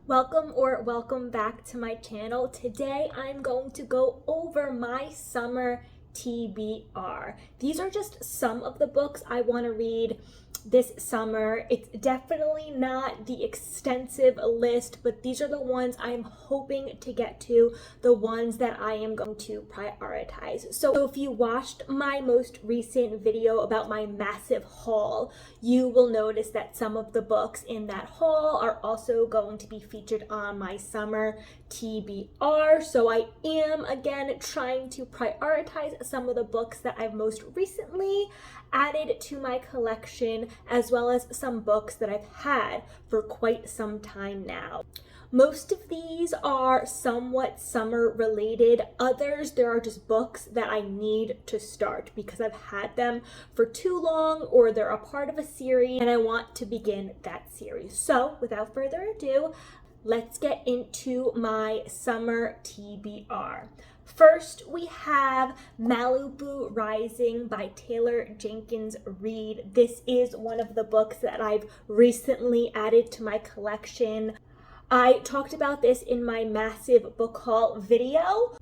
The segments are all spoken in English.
Welcome back to my channel. Today I'm going to go over my summer TBR. These are just some of the books I want to read this summer. It's definitely not the extensive list, but these are the ones I'm hoping to get to, the ones that I am going to prioritize. So if you watched my most recent video about my massive haul, you will notice that some of the books in that haul are also going to be featured on my summer TBR. So I am again trying to prioritize some of the books that I've most recently added to my collection, as well as some books that I've had for quite some time now. Most of these are somewhat summer related. Others, there are just books that I need to start because I've had them for too long, or they're a part of a series and I want to begin that series. So without further ado, let's get into my summer TBR. First, we have Malibu Rising by Taylor Jenkins Reid. This is one of the books that I've recently added to my collection. I talked about this in my massive book haul video.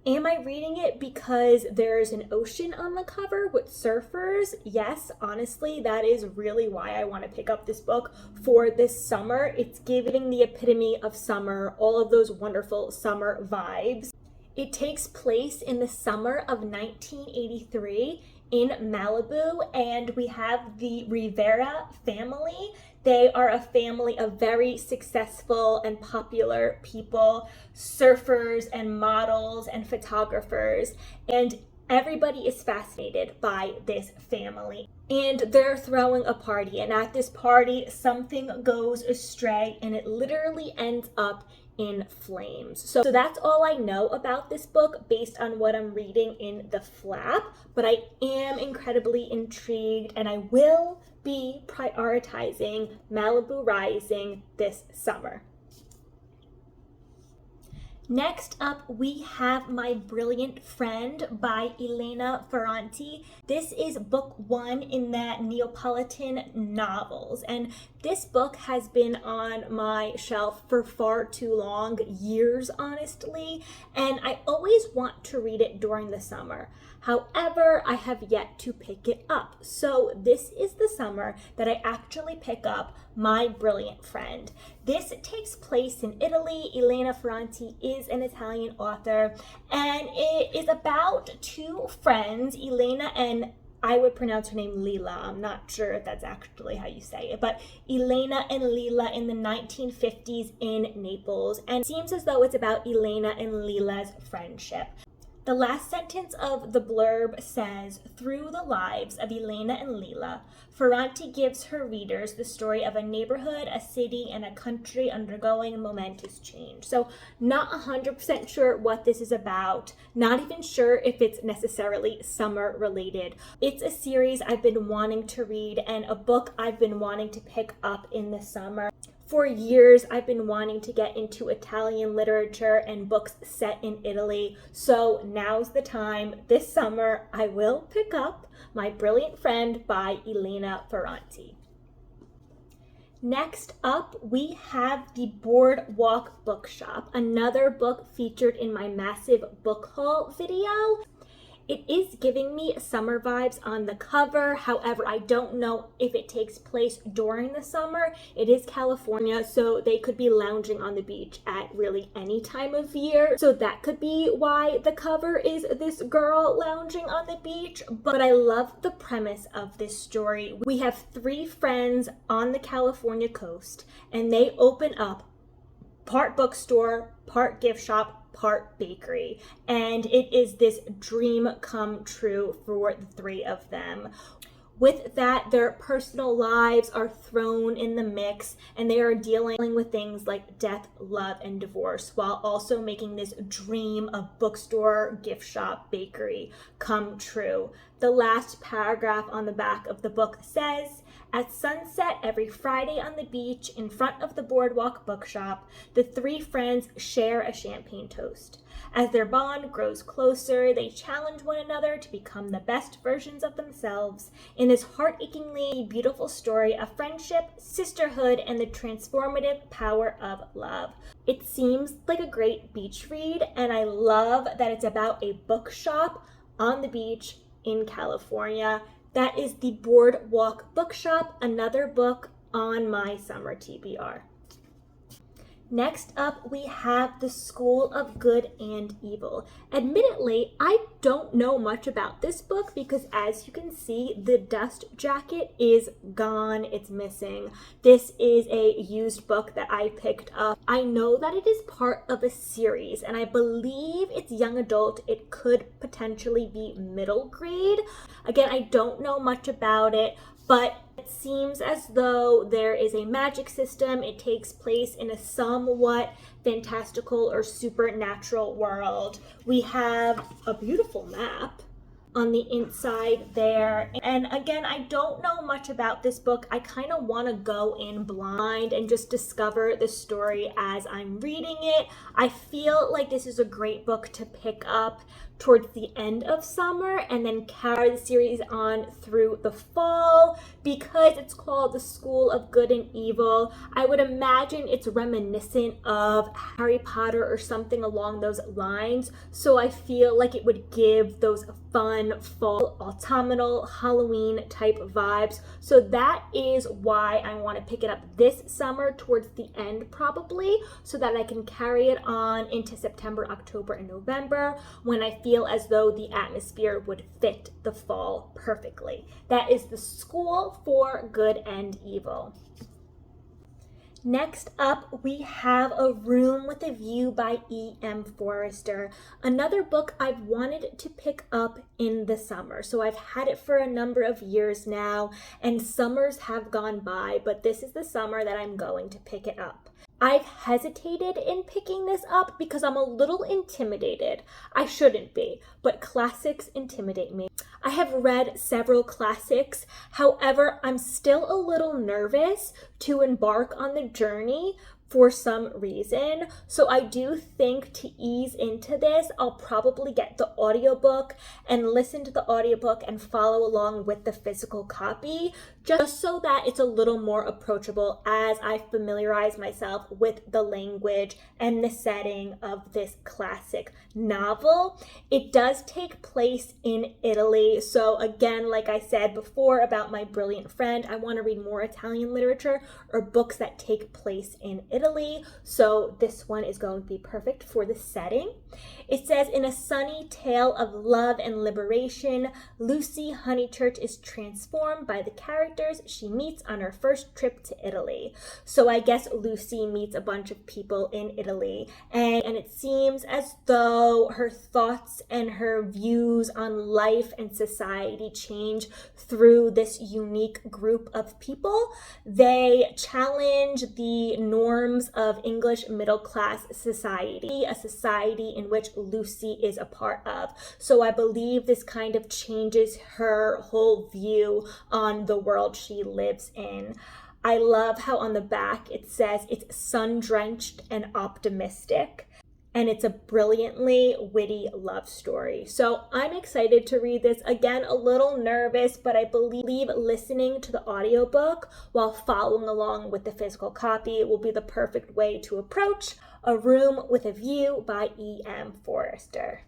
Am I reading it because there's an ocean on the cover with surfers? Yes, honestly, that is really why I want to pick up this book for this summer. It's giving the epitome of summer, all of those wonderful summer vibes. It takes place in the summer of 1983 in Malibu, and we have the Rivera family. They are a family of very successful and popular people, surfers and models and photographers, and everybody is fascinated by this family. And they're throwing a party, and at this party, something goes astray, and it literally ends up in flames. So that's all I know about this book based on what I'm reading in the flap, but I am incredibly intrigued and I will be prioritizing Malibu Rising this summer. Next up, we have My Brilliant Friend by Elena Ferrante. This is book one in that Neapolitan novels, and this book has been on my shelf for far too long, years honestly, and I always want to read it during the summer. However, I have yet to pick it up. So this is the summer that I actually pick up My Brilliant Friend. This takes place in Italy. Elena Ferrante is an Italian author, and it is about two friends, Elena and I would pronounce her name Lila. I'm not sure if that's actually how you say it, but Elena and Lila in the 1950s in Naples. And it seems as though it's about Elena and Lila's friendship. The last sentence of the blurb says, "Through the lives of Elena and Lila, Ferrante gives her readers the story of a neighborhood, a city, and a country undergoing momentous change." So not 100% sure what this is about, not even sure if it's necessarily summer related. It's a series I've been wanting to read and a book I've been wanting to pick up in the summer. For years, I've been wanting to get into Italian literature and books set in Italy, so now's the time. This summer, I will pick up My Brilliant Friend by Elena Ferrante. Next up, we have the Boardwalk Bookshop, another book featured in my massive book haul video. It is giving me summer vibes on the cover. However, I don't know if it takes place during the summer. It is California, so they could be lounging on the beach at really any time of year. So that could be why the cover is this girl lounging on the beach. But I love the premise of this story. We have three friends on the California coast, and they open up part bookstore, part gift shop, part bakery, and it is this dream come true for the three of them. With that, their personal lives are thrown in the mix, and they are dealing with things like death, love, and divorce, while also making this dream of bookstore, gift shop, bakery come true. The last paragraph on the back of the book says, At sunset every Friday on the beach in front of the Boardwalk Bookshop, the three friends share a champagne toast. As their bond grows closer, they challenge one another to become the best versions of themselves in this heart-achingly beautiful story of friendship, sisterhood, and the transformative power of love. It seems like a great beach read, and I love that it's about a bookshop on the beach in California. That is the Boardwalk Bookshop, another book on my summer TBR. Next up, we have The School of Good and Evil. Admittedly, I don't know much about this book because, as you can see, the dust jacket is gone. It's missing. This is a used book that I picked up. I know that it is part of a series, and I believe it's young adult. It could potentially be middle grade. Again, I don't know much about it, but it seems as though there is a magic system. It takes place in a somewhat fantastical or supernatural world. We have a beautiful map on the inside there. And again, I don't know much about this book. I kind of want to go in blind and just discover the story as I'm reading it. I feel like this is a great book to pick up towards the end of summer and then carry the series on through the fall. Because it's called The School of Good and Evil, I would imagine it's reminiscent of Harry Potter or something along those lines. So I feel like it would give those fun fall, autumnal, Halloween type vibes. So that is why I want to pick it up this summer towards the end probably, so that I can carry it on into September, October, and November when I feel as though the atmosphere would fit the fall perfectly. That is The School for Good and Evil. Next up, we have A Room with a View by E.M. Forrester, another book I've wanted to pick up in the summer. So I've had it for a number of years now, and summers have gone by, but this is the summer that I'm going to pick it up. I've hesitated in picking this up because I'm a little intimidated. I shouldn't be, but classics intimidate me. I have read several classics. However, I'm still a little nervous to embark on the journey for some reason. So I do think to ease into this, I'll probably get the audiobook and listen to the audiobook and follow along with the physical copy, just so that it's a little more approachable as I familiarize myself with the language and the setting of this classic novel. It does take place in Italy. So again, like I said before about my brilliant friend, I want to read more Italian literature or books that take place in Italy. So this one is going to be perfect for the setting. It says, in a sunny tale of love and liberation, Lucy Honeychurch is transformed by the characters she meets on her first trip to Italy. So I guess Lucy meets a bunch of people in Italy, and it seems as though her thoughts and her views on life and society change through this unique group of people. They challenge the norms of English middle-class society, a society in which Lucy is a part of. So I believe this kind of changes her whole view on the world she lives in. I love how on the back it says it's sun-drenched and optimistic, and it's a brilliantly witty love story. So I'm excited to read this. Again, a little nervous, but I believe listening to the audiobook while following along with the physical copy will be the perfect way to approach A Room with a View by E.M. Forrester.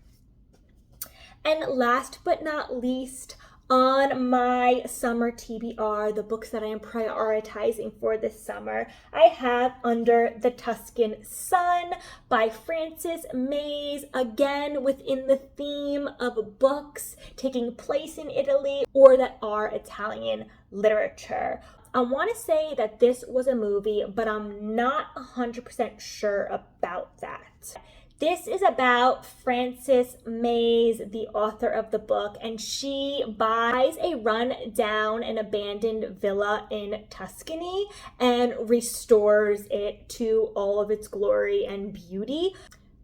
And last but not least, on my summer TBR, the books that I am prioritizing for this summer, I have Under the Tuscan Sun by Frances Mays, again within the theme of books taking place in Italy or that are Italian literature. I want to say that this was a movie, but I'm not 100% sure about that. This is about Frances Mays, the author of the book, and she buys a run-down and abandoned villa in Tuscany and restores it to all of its glory and beauty.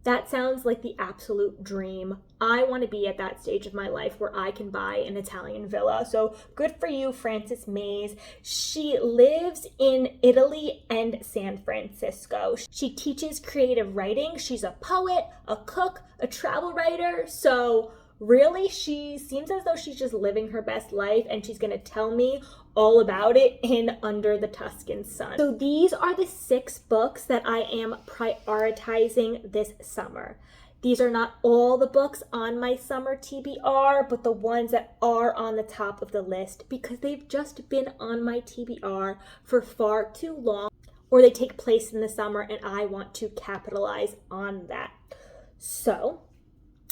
That sounds like the absolute dream. I want to be at that stage of my life where I can buy an Italian villa. So good for you, Frances Mays. She lives in Italy and San Francisco. She teaches creative writing. She's a poet, a cook, a travel writer. So really, she seems as though she's just living her best life, and she's going to tell me all about it in Under the Tuscan Sun. So these are the 6 books that I am prioritizing this summer. These are not all the books on my summer TBR, but the ones that are on the top of the list because they've just been on my TBR for far too long, or they take place in the summer and I want to capitalize on that. So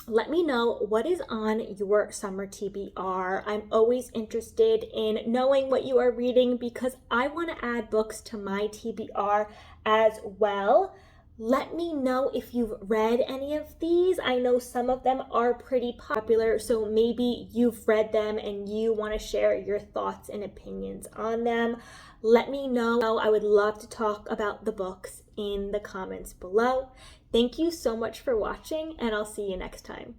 let me know what is on your summer TBR. I'm always interested in knowing what you are reading because I want to add books to my TBR as well. Let me know if you've read any of these. I know some of them are pretty popular, so maybe you've read them and you want to share your thoughts and opinions on them. Let me know. I would love to talk about the books in the comments below. Thank you so much for watching, and I'll see you next time.